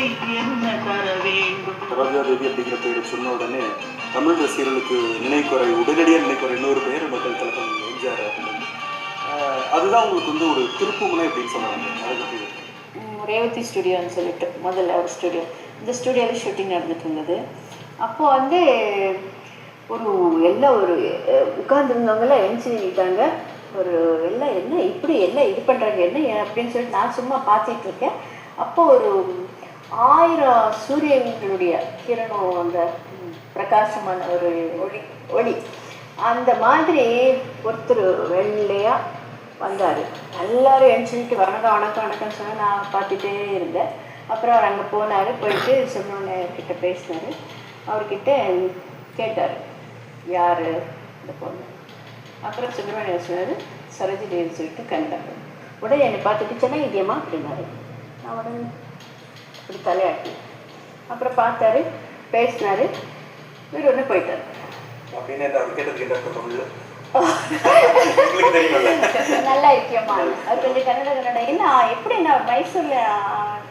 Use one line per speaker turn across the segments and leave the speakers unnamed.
என்ன தர வேண்டும்.
சரோஜா தேவி அப்படிங்கிற பேரை சொன்ன உடனே தமிழ் ரசிகர்களுக்கு நினைக்குறை, உடனடியாக நினைக்குறை இன்னொரு பேர் மக்கள் தலைவர் எம்ஜிஆர் அப்படின்னு. அதுதான் உங்களுக்கு வந்து ஒரு திருப்புமுனை அப்படின்னு சொன்னாங்க. அதை பற்றி
ரேவதி ஸ்டுடியோன்னு சொல்லிட்டு முதல்ல ஒரு ஸ்டுடியோ, இந்த ஸ்டுடியோவில் ஷூட்டிங் நடந்துட்டு இருந்தது. அப்போது வந்து ஒரு எல்லாம் ஒரு உட்கார்ந்துருந்தவங்களாம் எழுந்துட்டாங்க. ஒரு எல்லாம் என்ன இப்படி எல்லாம் இது பண்ணுறாங்க என்ன அப்படின்னு சொல்லிட்டு நான் சும்மா பார்த்துட்டு இருக்கேன். அப்போ ஒரு 1000 சூரியன்களுடைய கிரணம், அந்த பிரகாசமான ஒரு ஒளி அந்த மாதிரி ஒருத்தர் வெள்ளையாக வந்தார். எல்லோரும் எழுந்துட்டு வணக்கம் வணக்கம் வணக்கம் சொன்னால் நான் பார்த்துட்டே இருந்தேன். அப்புறம் அவர் அங்கே போனார். போயிட்டு சுப்பிரமணியர்கிட்ட பேசினார். அவர்கிட்ட கேட்டார் யார் இந்த பொண்ணு. அப்புறம் சுப்பிரமணியர் சொன்னார் சரோஜா தேவி சொல்லிட்டு கண்டாங்க. உடனே என்னை பார்த்துட்டு ಚೆನ್ನಾಗಿದೆಯಮ್ಮ அப்படின்னாரு. நான் உடனே அப்படி தலையாட்டி அப்புறம் பார்த்தாரு, பேசினார். இவர் உடனே போயிட்டார். நல்லா இருக்கியம்மா, அவர் கொஞ்சம் கன்னட என்ன எப்படி நான் மைசூரில்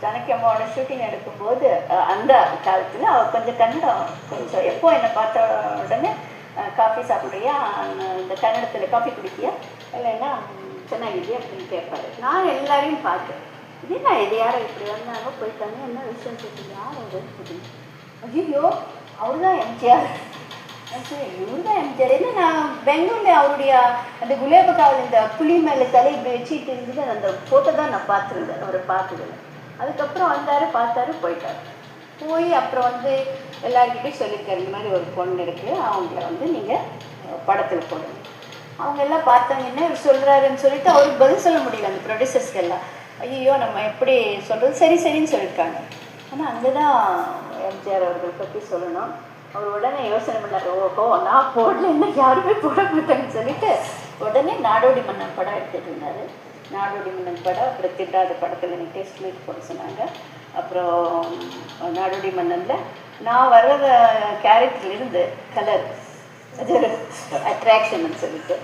ஜானகி அம்மாவோட ஷூட்டிங் எடுக்கும்போது அந்த காலத்தில் அவர் கொஞ்சம் கன்னடம் கொஞ்சம் எப்போ என்னை பார்த்த உடனே காஃபி சாப்பிட்றியா, இந்த கன்னடத்தில் காஃபி குடிக்கியா இல்லைன்னா ಚೆನ್ನಾಗಿದೆಯಾ அப்படின்னு கேட்பாரு. நான் எல்லாரையும் பார்த்தேன். இது நான் இது யாரும் இப்படி வந்தாங்க போயிட்டாங்க என்ன விஷயம் கேட்டீங்க யார் அவர். ஐயோ அவர் தான் எம்ஜிஆர். இவர் தான் எம்ஜிஆர். என்ன நான் பெங்களூரில் அவருடைய அந்த குலேபகாவில் இந்த புலி மேலே தலை இப்படி வச்சுட்டு இருந்தது அந்த ஃபோட்டோ தான் நான் பார்த்துருந்தேன். அவரை பார்த்ததில்லை. அதுக்கப்புறம் வந்தார், பார்த்தாரு, போயிட்டார். போய் அப்புறம் வந்து எல்லாருக்கிட்டையும் சொல்லியிருக்காரு இந்த மாதிரி ஒரு பொண்ணு இருக்குது, அவங்கள வந்து நீங்கள் படத்தில் போடுங்க. அவங்க எல்லாம் பார்த்தாங்க என்ன இவர் சொல்கிறாருன்னு சொல்லிட்டு அவருக்கு பதில் சொல்ல முடியல அந்த ப்ரொடியூசர்ஸ்க்கு எல்லாம். ஐயோ நம்ம எப்படி சொல்கிறது, சரி சரின்னு சொல்லியிருக்காங்க. ஆனால் அங்கே தான் எம்ஜிஆர் அவர்கள் பற்றி சொல்லணும். அவர் உடனே யோசனை பண்ணார், ஓஹோ நான் போடல இன்னும் யாருமே போட மாட்டாங்கன்னு சொல்லிட்டு உடனே நாடோடி மன்னன் படம் எடுத்துகிட்டு இருந்தார். நாடோடி மன்னன் படம், அப்புறம் திட்டாத படத்தில் எனக்கு டெஸ்ட் மீட் போட சொன்னாங்க. அப்புறம் நாடோடி மன்னனில் நான் வர்ற கேரக்டர்லேருந்து கலர் அது ஒரு அட்ராக்ஷன் சொல்லிட்டு